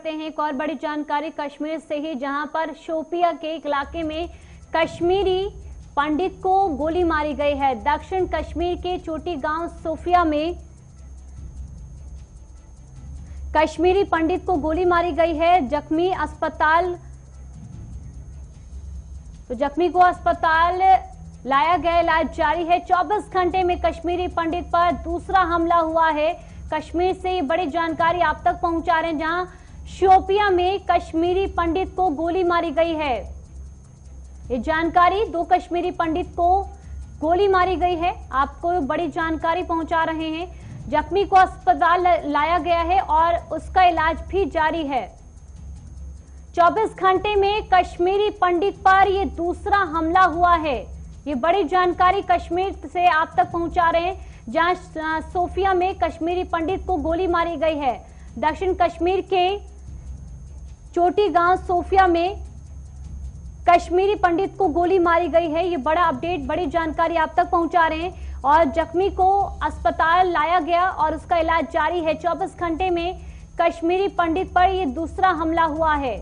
बढ़ते हैं एक और बड़ी जानकारी कश्मीर से ही, जहां पर शोपिया के एक इलाके में कश्मीरी पंडित को गोली मारी गई है। दक्षिण कश्मीर के चोटी गांव सोफिया में कश्मीरी पंडित को गोली मारी गई है। जख्मी को अस्पताल लाया गया, इलाज जारी है। 24 घंटे में कश्मीरी पंडित पर दूसरा हमला हुआ है। कश्मीर से ये बड़ी जानकारी आप तक पहुंचा रहे हैं, जहां शोपिया में कश्मीरी पंडित को गोली मारी गई है। ये जानकारी, 2 कश्मीरी पंडित को गोली मारी गई है, आपको बड़ी जानकारी पहुंचा रहे हैं। जख्मी को अस्पताल लाया गया है और उसका इलाज भी जारी है। 24 घंटे में कश्मीरी पंडित पर यह दूसरा हमला हुआ है। ये बड़ी जानकारी कश्मीर से आप तक पहुंचा रहे हैं, जहां सोफिया में कश्मीरी पंडित को गोली मारी गई है। दक्षिण कश्मीर के चोटी गांव सोफिया में कश्मीरी पंडित को गोली मारी गई है। ये बड़ा अपडेट, बड़ी जानकारी आप तक पहुंचा रहे हैं। और जख्मी को अस्पताल लाया गया और उसका इलाज जारी है। 24 घंटे में कश्मीरी पंडित पर यह दूसरा हमला हुआ है।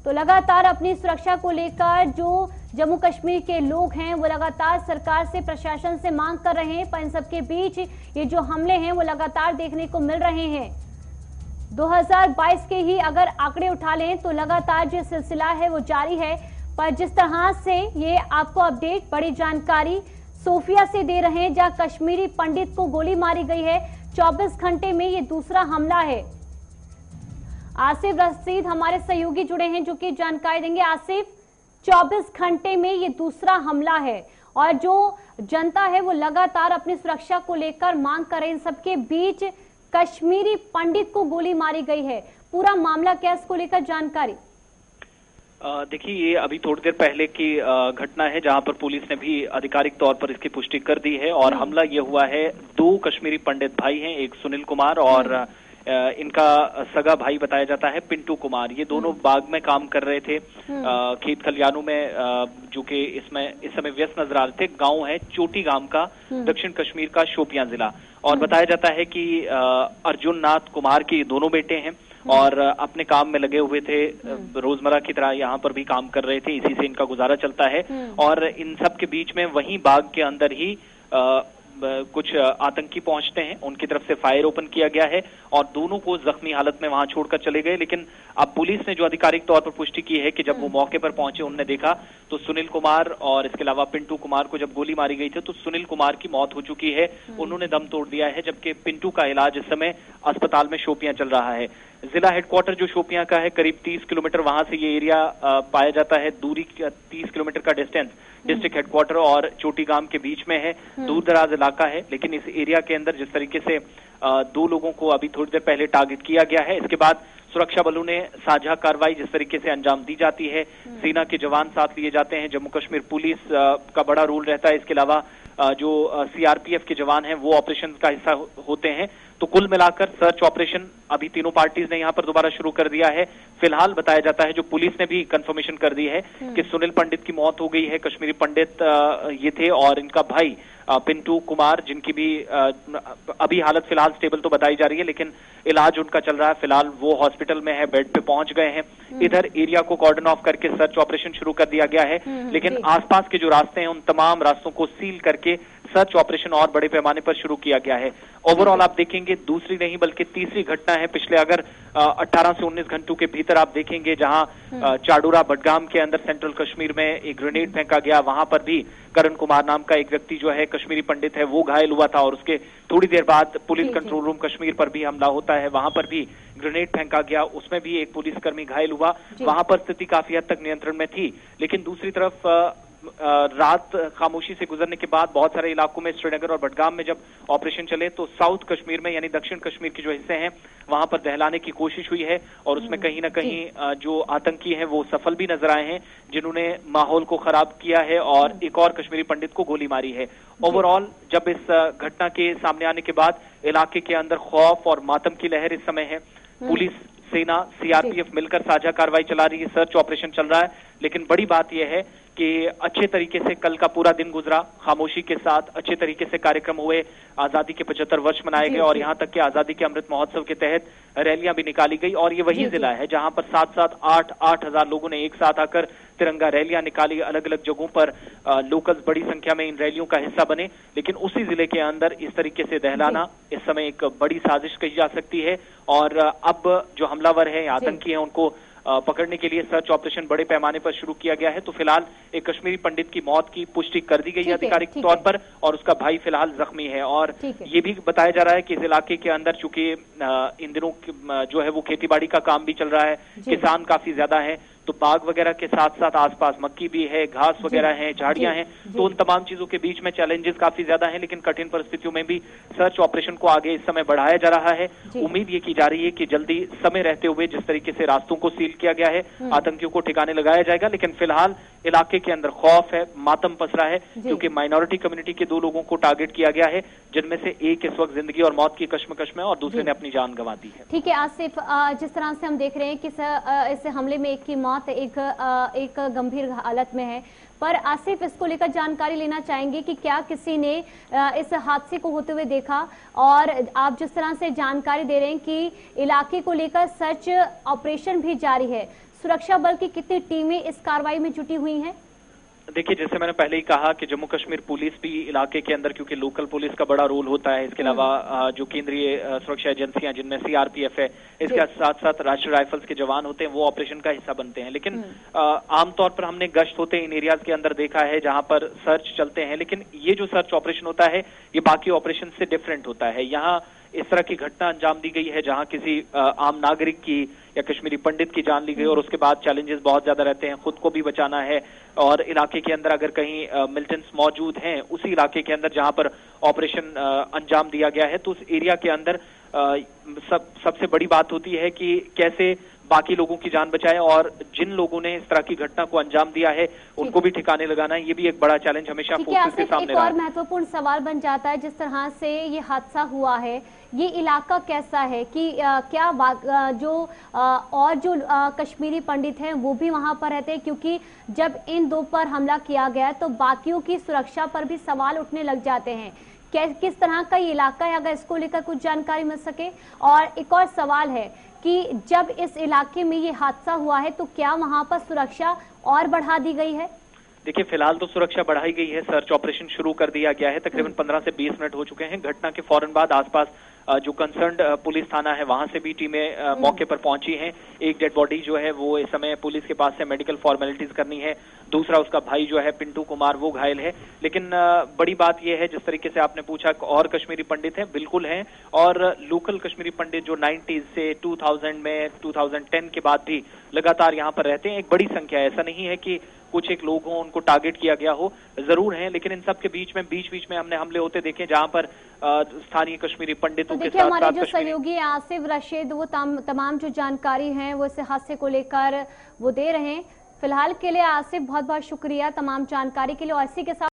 तो लगातार अपनी सुरक्षा को लेकर जो जम्मू कश्मीर के लोग हैं वो लगातार सरकार से, प्रशासन से मांग कर रहे हैं, पर इन सबके बीच ये जो हमले हैं वो लगातार देखने को मिल रहे हैं। 2022 के ही अगर आंकड़े उठा लें तो लगातार जो सिलसिला है वो जारी है। पर जिस तरह से ये आपको अपडेट, बड़ी जानकारी सोफिया से दे रहे हैं, जहां कश्मीरी पंडित को गोली मारी गई है। 24 घंटे में ये दूसरा हमला है। आसिफ रशीद हमारे सहयोगी जुड़े हैं जो कि जानकारी देंगे। आसिफ, 24 घंटे में ये दूसरा हमला है और जो जनता है वो लगातार अपनी सुरक्षा को लेकर मांग कर रहे हैं। इन सबके बीच कश्मीरी पंडित को गोली मारी गई है। पूरा मामला क्या, इसको लेकर जानकारी? देखिए, ये अभी थोड़ी देर पहले की घटना है, जहां पर पुलिस ने भी आधिकारिक तौर पर इसकी पुष्टि कर दी है। और हमला ये हुआ है, 2 कश्मीरी पंडित भाई हैं, एक सुनील कुमार और इनका सगा भाई बताया जाता है पिंटू कुमार। ये दोनों बाग में काम कर रहे थे, खेत खलियानों में, जो कि इस समय व्यस्त नजर आ रहे थे। गांव है चोटी गांव का, दक्षिण कश्मीर का शोपियां जिला। और बताया जाता है कि अर्जुन नाथ कुमार के दोनों बेटे हैं और अपने काम में लगे हुए थे, रोजमर्रा की तरह यहाँ पर भी काम कर रहे थे, इसी से इनका गुजारा चलता है। और इन सब के बीच में वहीं बाग के अंदर ही कुछ आतंकी पहुंचते हैं, उनकी तरफ से फायर ओपन किया गया है और दोनों को जख्मी हालत में वहां छोड़कर चले गए। लेकिन अब पुलिस ने जो आधिकारिक तौर पर पुष्टि की है कि जब वो मौके पर पहुंचे, उन्होंने देखा तो सुनील कुमार और इसके अलावा पिंटू कुमार को जब गोली मारी गई थी तो सुनील कुमार की मौत हो चुकी है, उन्होंने दम तोड़ दिया है, जबकि पिंटू का इलाज इस समय अस्पताल में शोपियां चल रहा है। जिला हेडक्वार्टर जो शोपियां का है, करीब 30 किलोमीटर वहां से ये एरिया पाया जाता है। दूरी 30 किलोमीटर का डिस्टेंस डिस्ट्रिक्ट हेडक्वार्टर और चोटी गांव के बीच में है। दूर दराज इलाका है, लेकिन इस एरिया के अंदर जिस तरीके से 2 लोगों को अभी थोड़ी देर पहले टारगेट किया गया है, इसके बाद सुरक्षा बलों ने साझा कार्रवाई जिस तरीके से अंजाम दी जाती है, सेना के जवान साथ लिए जाते हैं, जम्मू कश्मीर पुलिस का बड़ा रोल रहता है। इसके अलावा जो सीआरपीएफ के जवान हैं वो ऑपरेशन का हिस्सा होते हैं। तो कुल मिलाकर सर्च ऑपरेशन अभी तीनों पार्टीज ने यहां पर दोबारा शुरू कर दिया है। फिलहाल बताया जाता है, जो पुलिस ने भी कंफर्मेशन कर दी है कि सुनील पंडित की मौत हो गई है। कश्मीरी पंडित ये थे और इनका भाई पिंटू कुमार, जिनकी भी अभी हालत फिलहाल स्टेबल तो बताई जा रही है, लेकिन इलाज उनका चल रहा है। फिलहाल वो हॉस्पिटल में है, बेड पे पहुंच गए हैं। इधर एरिया को कॉर्डन ऑफ करके सर्च ऑपरेशन शुरू कर दिया गया है, लेकिन आसपास के जो रास्ते हैं उन तमाम रास्तों को सील करके सर्च ऑपरेशन और बड़े पैमाने पर शुरू किया गया है। ओवरऑल आप देखेंगे दूसरी नहीं बल्कि तीसरी घटना है पिछले अगर 18 से 19 घंटों के भीतर आप देखेंगे, जहां चाडूरा बडगाम के अंदर सेंट्रल कश्मीर में एक ग्रेनेड फेंका गया। वहां पर भी करण कुमार नाम का एक व्यक्ति जो है कश्मीरी पंडित है वो घायल हुआ था और उसके थोड़ी देर बाद पुलिस कंट्रोल रूम कश्मीर पर भी हमला होता है, वहां पर भी ग्रेनेड फेंका गया, उसमें भी एक पुलिसकर्मी घायल हुआ। वहां पर स्थिति काफी हद तक नियंत्रण में थी, लेकिन दूसरी तरफ रात खामोशी से गुजरने के बाद बहुत सारे इलाकों में, श्रीनगर और बडगाम में जब ऑपरेशन चले तो साउथ कश्मीर में यानी दक्षिण कश्मीर के जो हिस्से हैं वहां पर दहलाने की कोशिश हुई है और उसमें कहीं ना कहीं जो आतंकी हैं वो सफल भी नजर आए हैं, जिन्होंने माहौल को खराब किया है और एक और कश्मीरी पंडित को गोली मारी है। ओवरऑल जब इस घटना के सामने आने के बाद इलाके के अंदर खौफ और मातम की लहर इस समय है। पुलिस, सेना, सीआरपीएफ मिलकर साझा कार्रवाई चला रही है, सर्च ऑपरेशन चल रहा है, लेकिन बड़ी बात यह है कि अच्छे तरीके से कल का पूरा दिन गुजरा, खामोशी के साथ अच्छे तरीके से कार्यक्रम हुए, आजादी के 75 वर्ष मनाए गए और यहाँ तक कि आजादी के अमृत महोत्सव के तहत रैलियां भी निकाली गई। और ये वही जिला है जहां पर 7-8 हजार लोगों ने एक साथ आकर तिरंगा रैलियां निकाली। अलग अलग जगहों पर लोकल्स बड़ी संख्या में इन रैलियों का हिस्सा बने, लेकिन उसी जिले के अंदर इस तरीके से दहलाना इस समय एक बड़ी साजिश कही जा सकती है। और अब जो हमलावर है, आतंकी है, उनको पकड़ने के लिए सर्च ऑपरेशन बड़े पैमाने पर शुरू किया गया है। तो फिलहाल एक कश्मीरी पंडित की मौत की पुष्टि कर दी गई है आधिकारिक तौर पर, और उसका भाई फिलहाल जख्मी है। और ये भी बताया जा रहा है कि इस इलाके के अंदर चूंकि इन दिनों जो है वो खेतीबाड़ी का काम भी चल रहा है, किसान काफी ज्यादा है, तो बाग वगैरह के साथ साथ आसपास मक्की भी है, घास वगैरह है, झाड़ियां हैं, तो उन तमाम चीजों के बीच में चैलेंजेस काफी ज्यादा हैं। लेकिन कठिन परिस्थितियों में भी सर्च ऑपरेशन को आगे इस समय बढ़ाया जा रहा है। उम्मीद ये की जा रही है कि जल्दी समय रहते हुए जिस तरीके से रास्तों को सील किया गया है, आतंकियों को ठिकाने लगाया जाएगा। लेकिन फिलहाल इलाके के अंदर खौफ है, मातम पसरा है, क्योंकि माइनॉरिटी कम्युनिटी के 2 लोगों को टारगेट किया गया है, जिनमें से एक इस वक्त जिंदगी और मौत की कश्मकश में और दूसरे ने अपनी जान गंवा दी है। ठीक है आसिफ, जिस तरह से हम देख रहे हैं कि इस हमले में एक की मौत, एक गंभीर हालत में है, पर आसिफ इसको लेकर जानकारी लेना चाहेंगे कि क्या किसी ने इस हादसे को होते हुए देखा? और आप जिस तरह से जानकारी दे रहे हैं कि इलाके को लेकर सर्च ऑपरेशन भी जारी है, सुरक्षा बल की कितनी टीमें इस कार्रवाई में जुटी हुई हैं? देखिए, जैसे मैंने पहले ही कहा कि जम्मू कश्मीर पुलिस भी इलाके के अंदर, क्योंकि लोकल पुलिस का बड़ा रोल होता है, इसके अलावा जो केंद्रीय सुरक्षा एजेंसियां जिनमें सीआरपीएफ है, इसके साथ साथ राष्ट्रीय राइफल्स के जवान होते हैं, वो ऑपरेशन का हिस्सा बनते हैं। लेकिन आमतौर पर हमने गश्त होते इन एरियाज के अंदर देखा है जहां पर सर्च चलते हैं, लेकिन ये जो सर्च ऑपरेशन होता है ये बाकी ऑपरेशन से डिफरेंट होता है। यहाँ इस तरह की घटना अंजाम दी गई है जहां किसी आम नागरिक की या कश्मीरी पंडित की जान ली गई, और उसके बाद चैलेंजेस बहुत ज्यादा रहते हैं, खुद को भी बचाना है। और इलाके के अंदर अगर कहीं मिलिटेंट्स मौजूद हैं उसी इलाके के अंदर जहां पर ऑपरेशन अंजाम दिया गया है, तो उस एरिया के अंदर सबसे बड़ी बात होती है कि कैसे बाकी लोगों की जान बचाए, और जिन लोगों ने इस तरह की घटना को अंजाम दिया है उनको भी ठिकाने लगाना है। ये भी एक बड़ा चैलेंज हमेशा फोर्सेस के सामने रहा है। एक और महत्वपूर्ण सवाल बन जाता है, जिस तरह से ये हादसा हुआ है, ये इलाका कैसा है कि क्या जो कश्मीरी पंडित हैं वो भी वहां पर रहते हैं? क्योंकि जब इन 2 पर हमला किया गया तो बाकियों की सुरक्षा पर भी सवाल उठने लग जाते हैं। किस तरह का ये इलाका है, अगर इसको लेकर कुछ जानकारी मिल सके। और एक और सवाल है कि जब इस इलाके में ये हादसा हुआ है तो क्या वहां पर सुरक्षा और बढ़ा दी गई है? देखिए, फिलहाल तो सुरक्षा बढ़ाई गई है, सर्च ऑपरेशन शुरू कर दिया गया है। तकरीबन 15 से 20 मिनट हो चुके हैं। घटना के फौरन बाद आसपास जो कंसर्न्ड पुलिस थाना है वहां से भी टीमें मौके पर पहुंची हैं। एक डेड बॉडी जो है वो इस समय पुलिस के पास से मेडिकल फॉर्मेलिटीज करनी है, दूसरा उसका भाई जो है पिंटू कुमार वो घायल है। लेकिन बड़ी बात यह है, जिस तरीके से आपने पूछा, और कश्मीरी पंडित हैं, बिल्कुल हैं, और लोकल कश्मीरी पंडित जो 90s से 2000 में 2010 के बाद भी लगातार यहाँ पर रहते हैं, एक बड़ी संख्या है। ऐसा नहीं है कि कुछ एक लोग हों उनको टारगेट किया गया हो, जरूर हैं, लेकिन इन सब के बीच में हमने हमले होते देखे जहां पर स्थानीय कश्मीरी पंडितों के साथ हमारे जो सहयोगी आसिफ रशीद वो तमाम जो जानकारी है वो इस हादसे को लेकर वो दे रहे हैं। फिलहाल के लिए आसिफ बहुत बहुत शुक्रिया तमाम जानकारी के लिए। और इसी के साथ